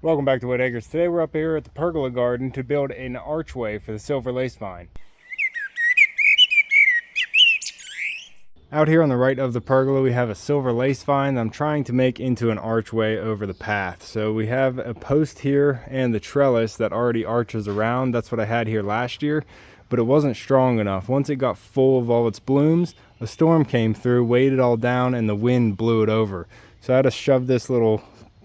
Welcome back to Whitt Acres. Today we're up here at the Pergola garden to build an archway for the silverlace vine. Out here on the right of the pergola we have a silverlace vine that I'm trying to make into an archway over the path. So we have a post here and the trellis that already arches around. That's what I had here last year, but it wasn't strong enough. Once it got full of all its blooms, a storm came through, weighed it all down, and the wind blew it over. So I had to shove this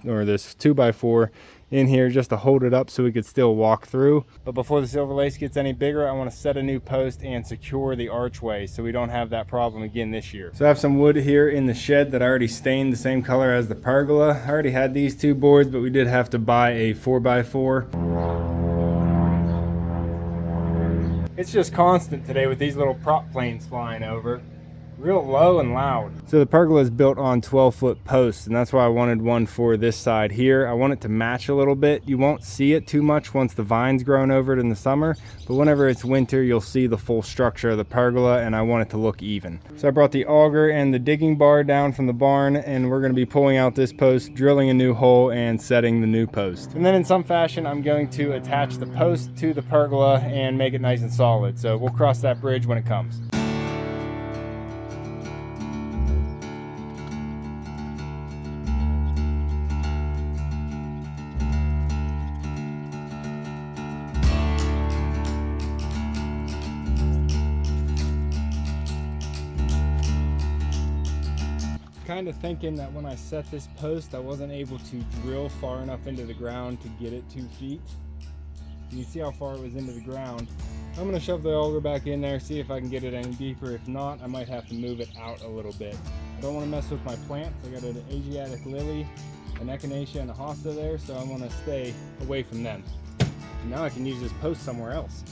this 2x4 in here just to hold it up so we could still walk through. But before the silverlace gets any bigger, I want to set a new post and secure the archway so we don't have that problem again this year. So I have some wood here in the shed that I already stained the same color as the pergola. I already had these two boards, but we did have to buy a 4x4. It's just constant today with these little prop planes flying over. Real low and loud. So the pergola is built on 12-foot posts, and that's why I wanted one for this side here. I want it to match a little bit. You won't see it too much once the vine's grown over it in the summer, but whenever it's winter you'll see the full structure of the pergola, and I want it to look even. So I brought the auger and the digging bar down from the barn, and we're going to be pulling out this post, drilling a new hole, and setting the new post. And then in some fashion I'm going to attach the post to the pergola and make it nice and solid. So we'll cross that bridge when it comes. Kind of thinking that when I set this post I wasn't able to drill far enough into the ground to get it 2 feet. And you see how far it was into the ground. I'm going to shove the auger back in there, see if I can get it any deeper. If not, I might have to move it out a little bit. I don't want to mess with my plants. I got an Asiatic lily, an echinacea, and a hosta there, so I want to stay away from them. And now I can use this post somewhere else.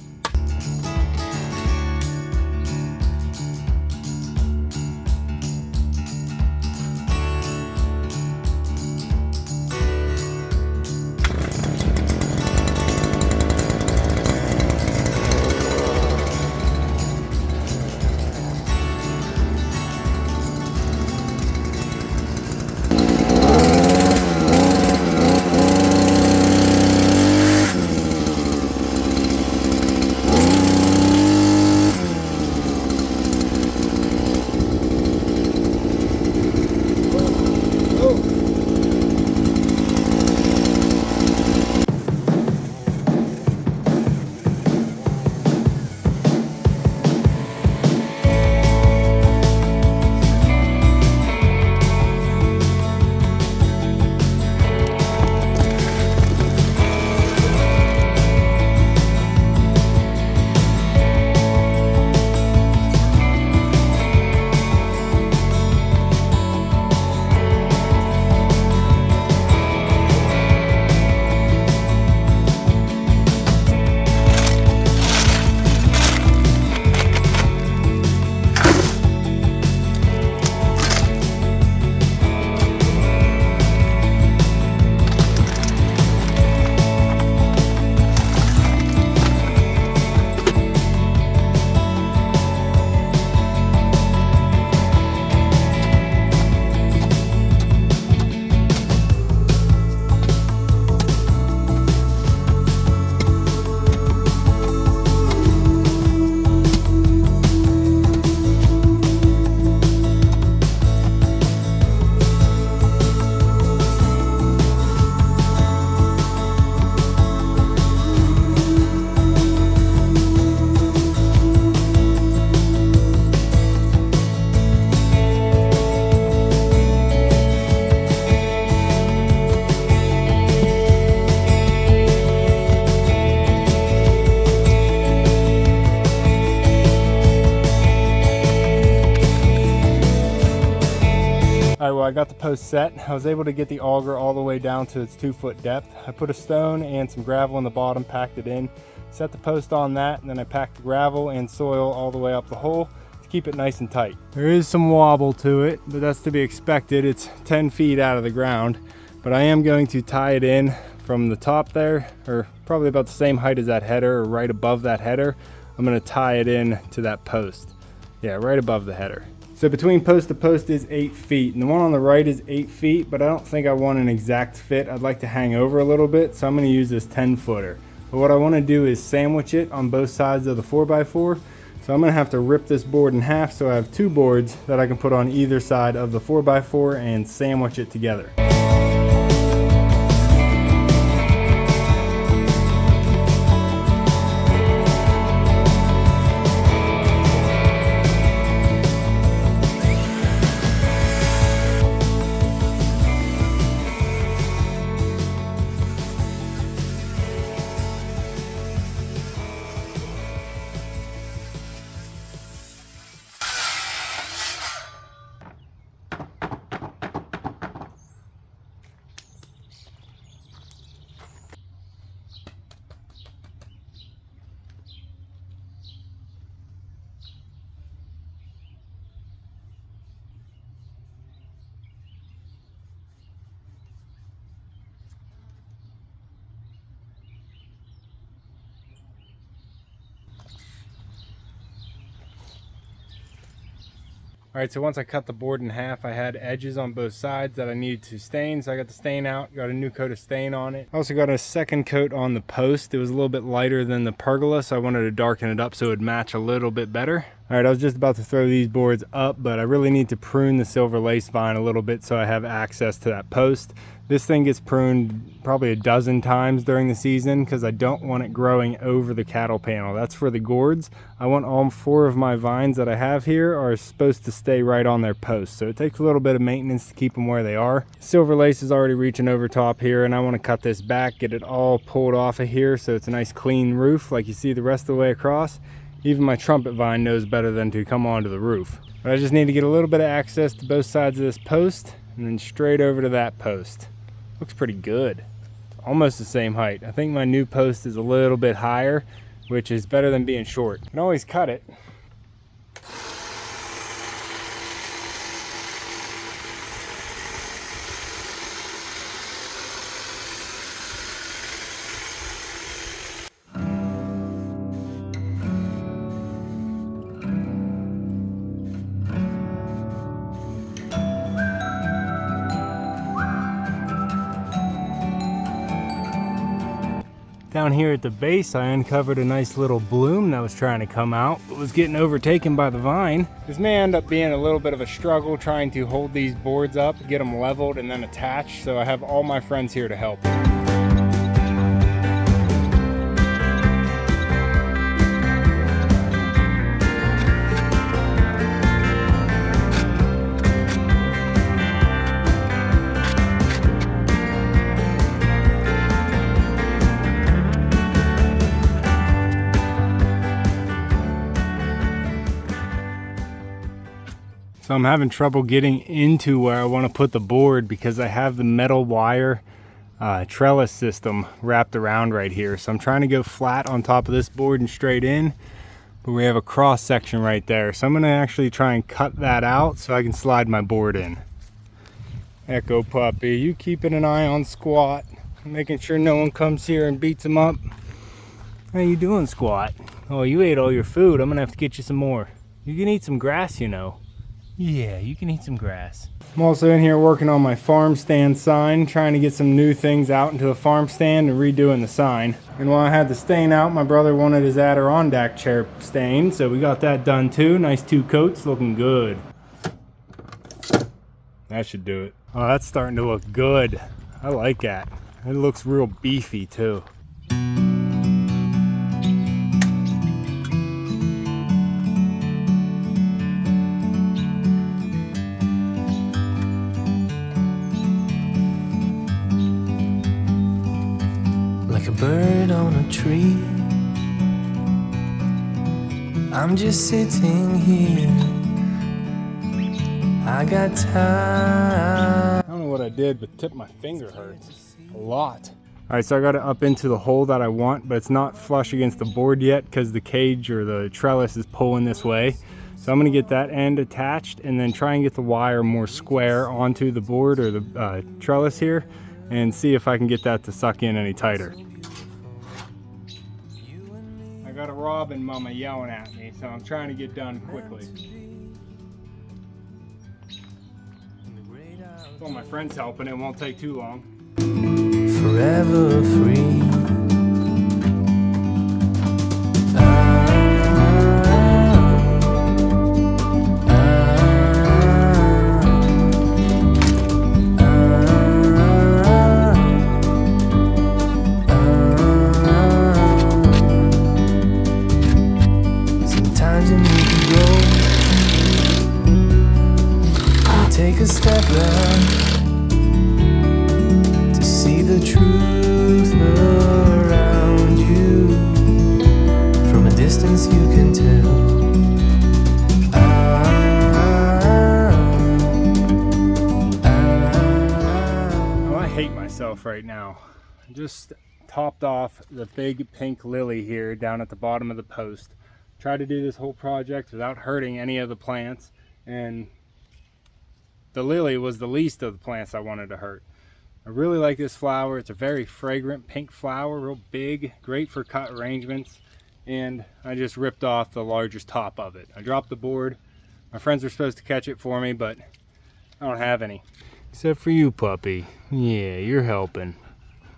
Alright, well I got the post set. I was able to get the auger all the way down to its 2-foot depth. I put a stone and some gravel in the bottom, packed it in, set the post on that, and then I packed the gravel and soil all the way up the hole to keep it nice and tight. There is some wobble to it, but that's to be expected. It's 10 feet out of the ground, but I am going to tie it in from the top there, or probably about the same height as that header, or right above that header. I'm going to tie it in to that post. Yeah, right above the header. So between post to post is 8 feet, and the one on the right is 8 feet, but I don't think I want an exact fit. I'd like to hang over a little bit, so I'm going to use this 10-footer. But what I want to do is sandwich it on both sides of the 4x4. So I'm going to have to rip this board in half so I have 2 boards that I can put on either side of the 4x4 and sandwich it together. Alright, so once I cut the board in half, I had edges on both sides that I needed to stain, so I got the stain out, got a new coat of stain on it. I also got a second coat on the post. It was a little bit lighter than the pergola, so I wanted to darken it up so it would match a little bit better. Alright, I was just about to throw these boards up, but I really need to prune the silver lace vine a little bit so I have access to that post. This thing gets pruned probably a dozen times during the season because I don't want it growing over the cattle panel. That's for the gourds. I want all 4 of my vines that I have here are supposed to stay right on their post. So it takes a little bit of maintenance to keep them where they are. Silver lace is already reaching over top here, and I want to cut this back, get it all pulled off of here so it's a nice clean roof like you see the rest of the way across. Even my trumpet vine knows better than to come onto the roof. But I just need to get a little bit of access to both sides of this post and then straight over to that post. Looks pretty good. Almost the same height. I think my new post is a little bit higher, which is better than being short. You can always cut it. Down here at the base, I uncovered a nice little bloom that was trying to come out, but was getting overtaken by the vine. This may end up being a little bit of a struggle trying to hold these boards up, get them leveled, and then attached, so I have all my friends here to help. So I'm having trouble getting into where I want to put the board because I have the metal wire trellis system wrapped around right here. So I'm trying to go flat on top of this board and straight in, but we have a cross section right there. So I'm going to actually try and cut that out so I can slide my board in. Echo puppy, you keeping an eye on Squat, making sure no one comes here and beats him up. How you doing, Squat? Oh, you ate all your food. I'm going to have to get you some more. You can eat some grass, you know. Yeah, you can eat some grass. I'm also in here working on my farm stand sign, trying to get some new things out into the farm stand and redoing the sign. And while I had the stain out, my brother wanted his Adirondack chair stained, so we got that done too. Nice 2 coats, looking good. That should do it. Oh, that's starting to look good. I like that. It looks real beefy too. Like a bird on a tree, I'm just sitting here. I got time. I don't know what I did, but tip my finger hurts a lot. All right, so I got it up into the hole that I want, but it's not flush against the board yet because the cage or the trellis is pulling this way. So I'm gonna get that end attached and then try and get the wire more square onto the board or the trellis here and see if I can get that to suck in any tighter. I got a robin mama yelling at me, so I'm trying to get done quickly. Well, my friend's helping. It won't take too long. Forever free. Sometimes you need to go, take a step back to see the truth around you. From a distance you can tell. Well, I hate myself right now. I just topped off the big pink lily here down at the bottom of the post. Tried to do this whole project without hurting any of the plants, and the lily was the least of the plants I wanted to hurt. I really like this flower. It's a very fragrant pink flower, real big, great for cut arrangements, and I just ripped off the largest top of it. I dropped the board. My friends were supposed to catch it for me, but I don't have any. Except for you, puppy. Yeah, you're helping.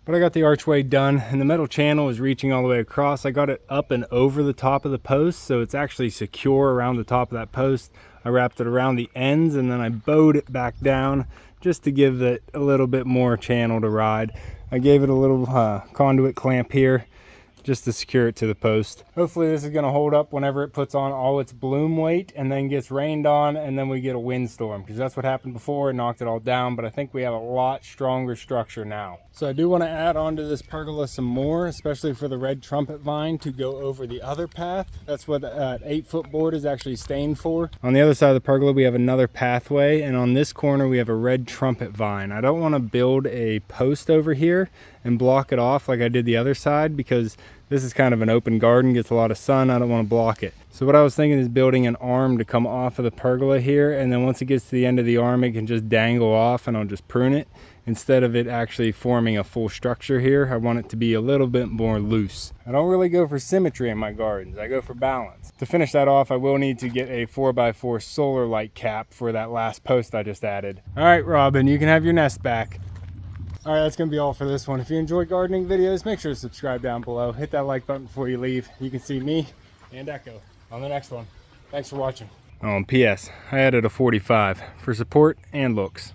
But I got the archway done, and the metal channel is reaching all the way across. I got it up and over the top of the post, so it's actually secure around the top of that post. I wrapped it around the ends, and then I bowed it back down just to give it a little bit more channel to ride. I gave it a little conduit clamp here just to secure it to the post. Hopefully this is going to hold up whenever it puts on all its bloom weight and then gets rained on, and then we get a windstorm, because that's what happened before. It knocked it all down, but I think we have a lot stronger structure now. So I do want to add on to this pergola some more, especially for the red trumpet vine to go over the other path. That's what that 8-foot board is actually stained for. On the other side of the pergola we have another pathway, and on this corner we have a red trumpet vine. I don't want to build a post over here and block it off like I did the other side, because this is kind of an open garden, gets a lot of sun. I don't want to block it. So what I was thinking is building an arm to come off of the pergola here, and then once it gets to the end of the arm it can just dangle off, and I'll just prune it. Instead of it actually forming a full structure here, I want it to be a little bit more loose. I don't really go for symmetry in my gardens, I go for balance. To finish that off, I will need to get a 4x4 solar light cap for that last post I just added. All right, Robin, you can have your nest back. All right, that's gonna be all for this one. If you enjoy gardening videos, make sure to subscribe down below. Hit that like button before you leave. You can see me and Echo on the next one. Thanks for watching. Oh, and P.S. I added a 45 for support and looks.